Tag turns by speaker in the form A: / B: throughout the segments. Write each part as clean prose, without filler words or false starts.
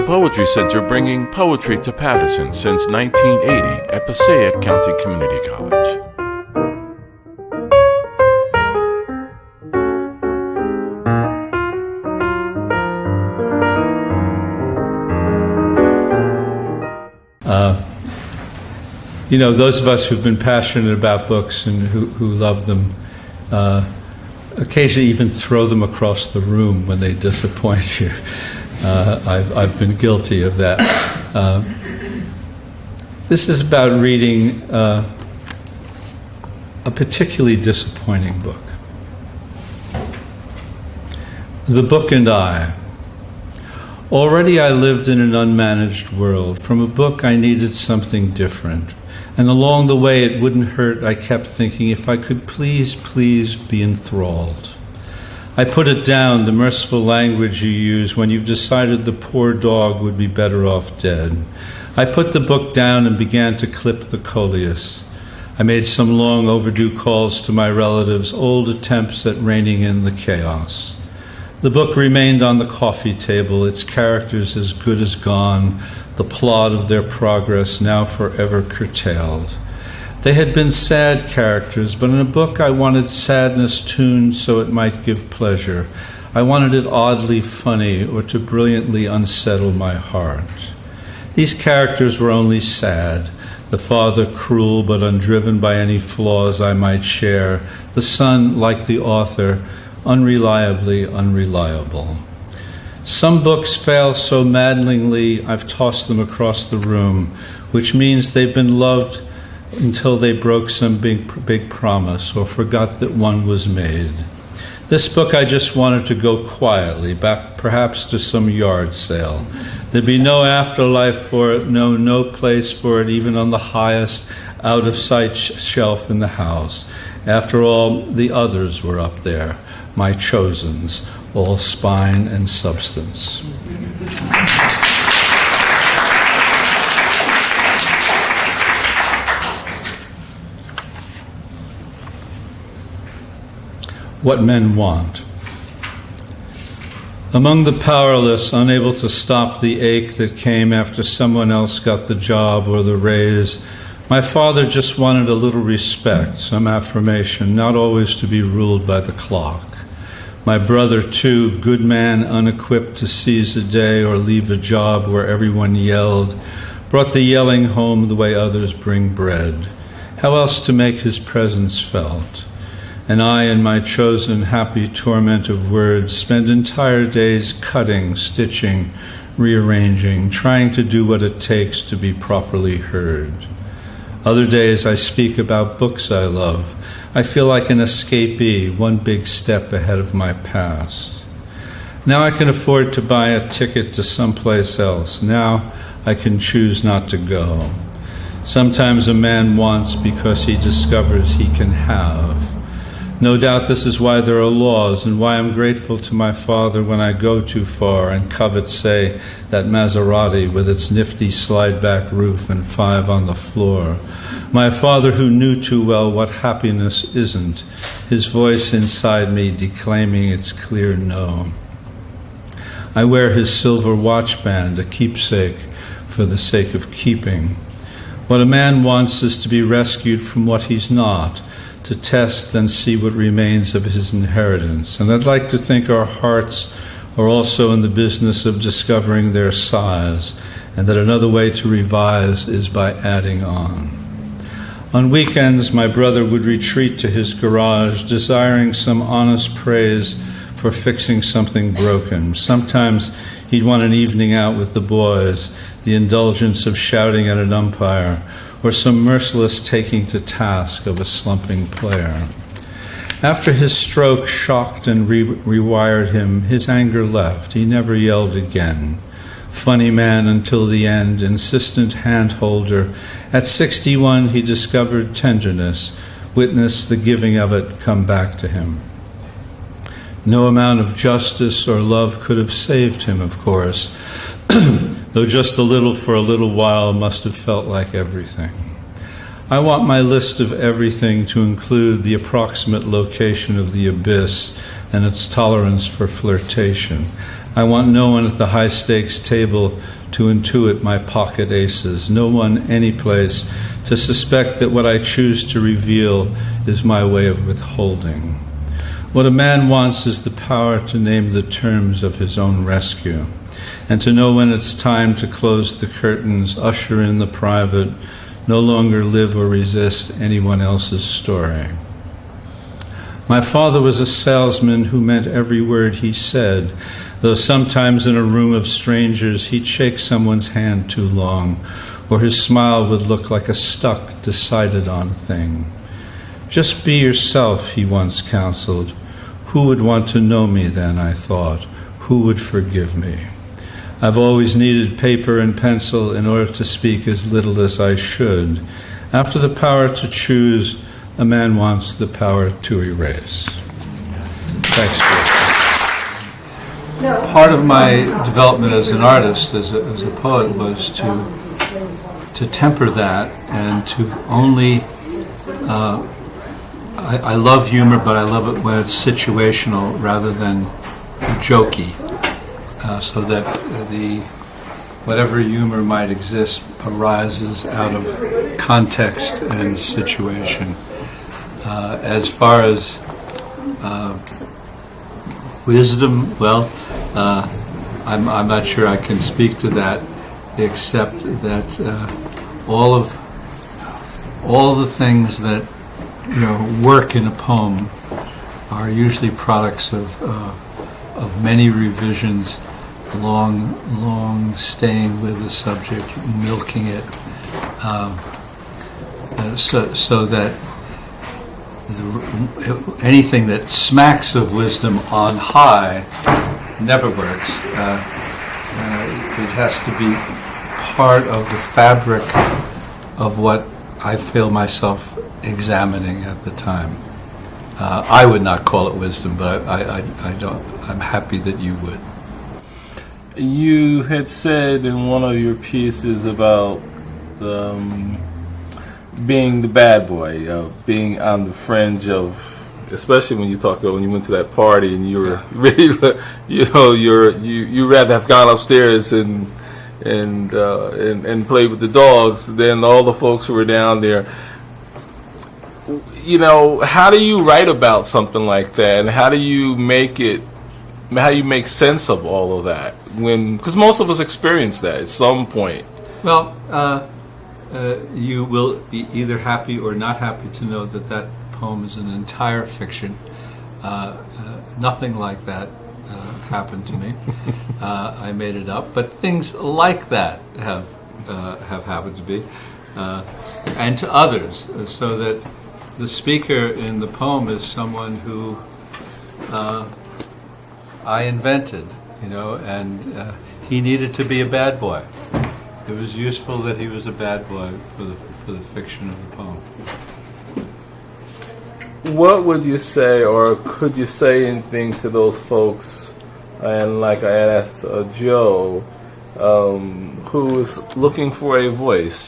A: Poetry Center, bringing poetry to Patterson since 1980 at Passaic County Community College.
B: Those of us who've been passionate about books and who love them occasionally even throw them across the room when they disappoint you. I've been guilty of that. This is about reading a particularly disappointing book. The Book and I. Already I lived in an unmanaged world. From a book I needed something different. And along the way it wouldn't hurt, I kept thinking, if I could please be enthralled. I put it down, the merciful language you use when you've decided the poor dog would be better off dead. I put the book down and began to clip the coleus. I made some long overdue calls to my relatives, old attempts at reining in the chaos. The book remained on the coffee table, its characters as good as gone, the plot of their progress now forever curtailed. They had been sad characters, but in a book I wanted sadness tuned so it might give pleasure. I wanted it oddly funny or to brilliantly unsettle my heart. These characters were only sad. The father cruel but undriven by any flaws I might share. The son, like the author, unreliably unreliable. Some books fail so maddeningly I've tossed them across the room, which means they've been loved until they broke some big promise or forgot that one was made. This book I just wanted to go quietly, back perhaps to some yard sale. There'd be no afterlife for it, no place for it, even on the highest out-of-sight shelf in the house. After all, the others were up there, my chosens, all spine and substance. What men want. Among the powerless, unable to stop the ache that came after someone else got the job or the raise, my father just wanted a little respect, some affirmation, not always to be ruled by the clock. My brother, too, good man, unequipped to seize a day or leave a job where everyone yelled, brought the yelling home the way others bring bread. How else to make his presence felt? And I, in my chosen happy torment of words, spend entire days cutting, stitching, rearranging, trying to do what it takes to be properly heard. Other days I speak about books I love. I feel like an escapee, one big step ahead of my past. Now I can afford to buy a ticket to someplace else. Now I can choose not to go. Sometimes a man wants because he discovers he can have. No doubt this is why there are laws and why I'm grateful to my father when I go too far and covet, say, that Maserati with its nifty slide-back roof and 5 on the floor. My father who knew too well what happiness isn't, his voice inside me declaiming its clear no. I wear his silver watch band, a keepsake for the sake of keeping. What a man wants is to be rescued from what he's not, to test and see what remains of his inheritance. And I'd like to think our hearts are also in the business of discovering their size, and that another way to revise is by adding on. On weekends, my brother would retreat to his garage, desiring some honest praise for fixing something broken. Sometimes he'd want an evening out with the boys, the indulgence of shouting at an umpire, or some merciless taking to task of a slumping player. After his stroke shocked and rewired him, his anger left. He never yelled again. Funny man until the end, insistent hand-holder. At 61, he discovered tenderness, witnessed the giving of it come back to him. No amount of justice or love could have saved him, of course, though just a little for a little while must have felt like everything. I want my list of everything to include the approximate location of the abyss and its tolerance for flirtation. I want no one at the high-stakes table to intuit my pocket aces, no one any place to suspect that what I choose to reveal is my way of withholding. What a man wants is the power to name the terms of his own rescue, and to know when it's time to close the curtains, usher in the private, no longer live or resist anyone else's story. My father was a salesman who meant every word he said, though sometimes in a room of strangers he'd shake someone's hand too long, or his smile would look like a stuck, decided-on thing. Just be yourself, he once counseled. Who would want to know me then, I thought? Who would forgive me? I've always needed paper and pencil in order to speak as little as I should. After the power to choose, a man wants the power to erase. Thanks, Chris. Part of my development as an artist, as a poet, was to temper that and to only... I love humor, but I love it when it's situational rather than jokey, so that whatever humor might exist arises out of context and situation. As far as wisdom, well, I'm not sure I can speak to that, except that all the things that work in a poem are usually products of many revisions, long staying with the subject, milking it, so that anything that smacks of wisdom on high never works. It has to be part of the fabric of what I feel myself examining at the time. I would not call it wisdom, but I don't. I'm happy that you would.
C: You had said in one of your pieces about being the bad boy, being on the fringe of, especially when you talked about when you went to that party and you were really, you rather have gone upstairs and played with the dogs than all the folks who were down there. How do you write about something like that, and how do you make sense of all of that? Because most of us experience that at some point.
B: Well, you will be either happy or not happy to know that poem is an entire fiction. Nothing like that happened to me. I made it up, but things like that have happened to me and to others, so that the speaker in the poem is someone who I invented, and he needed to be a bad boy. It was useful that he was a bad boy for the fiction of the poem.
C: What would you say, or could you say anything to those folks, and like I asked Joe, who is looking for a voice,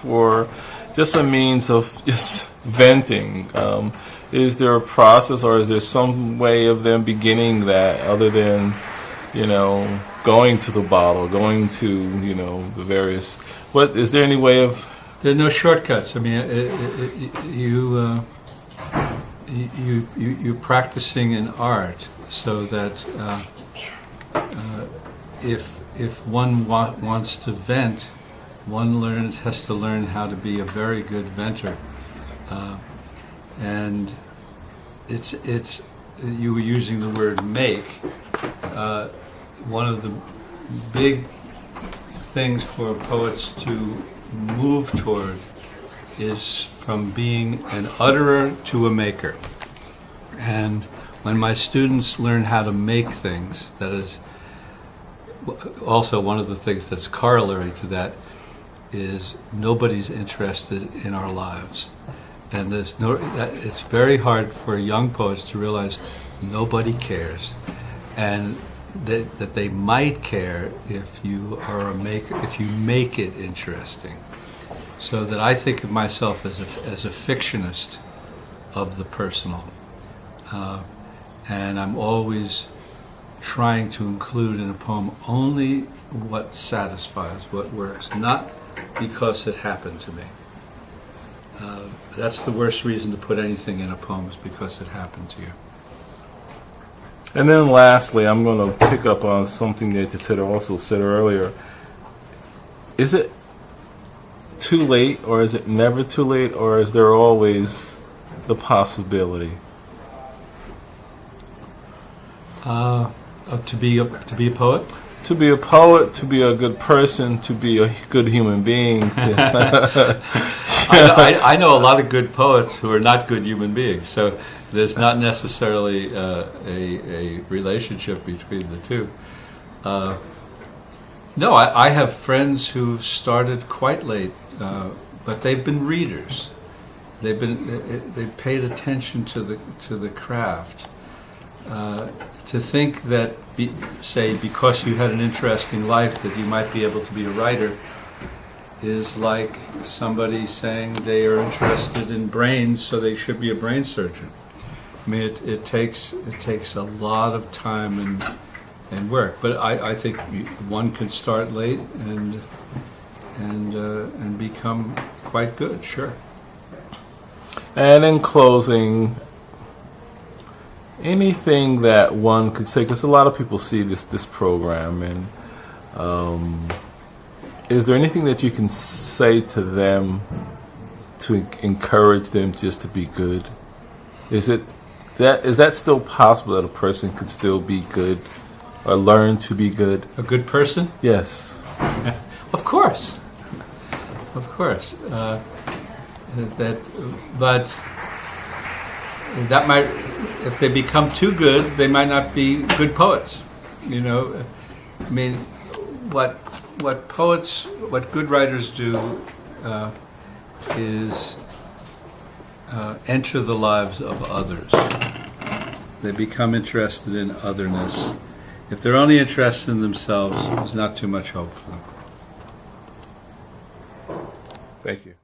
C: for just a means of just venting? Is there a process, or is there some way of them beginning that other than, going to the bottle, going to, the various... What, is there any way of...
B: There are no shortcuts. I mean, you're practicing an art, so that if one wants to vent, one has to learn how to be a very good venter. And it's you were using the word make. One of the big things for poets to move toward is from being an utterer to a maker. And when my students learn how to make things, that is also one of the things that's corollary to that, is nobody's interested in our lives. And it's very hard for young poets to realize nobody cares, and that they might care if you are a maker, if you make it interesting. So that I think of myself as a fictionist of the personal, and I'm always trying to include in a poem only what satisfies, what works, not because it happened to me. That's the worst reason to put anything in a poem, is because it happened to you.
C: And then lastly, I'm going to pick up on something that you also said earlier. Is it too late, or is it never too late, or is there always the possibility?
B: To be a poet?
C: To be a poet, to be a good person, to be a good human being.
B: I know a lot of good poets who are not good human beings, so there's not necessarily a relationship between the two. No, I have friends who've started quite late, but they've been readers. They've paid attention to the craft. To think that, say, because you had an interesting life, that you might be able to be a writer, is like somebody saying they are interested in brains, so they should be a brain surgeon. I mean, it takes a lot of time and work. But I think one can start late and become quite good. Sure.
C: And in closing, anything that one could say, because a lot of people see this program, and is there anything that you can say to them to encourage them just to be good? Is that still possible, that a person could still be good or learn to be good?
B: A good person?
C: Yes.
B: Of course. But that might, if they become too good, they might not be good poets. You know, I mean, what good writers do is enter the lives of others. They become interested in otherness. If they're only interested in themselves, there's not too much hope for them.
C: Thank you.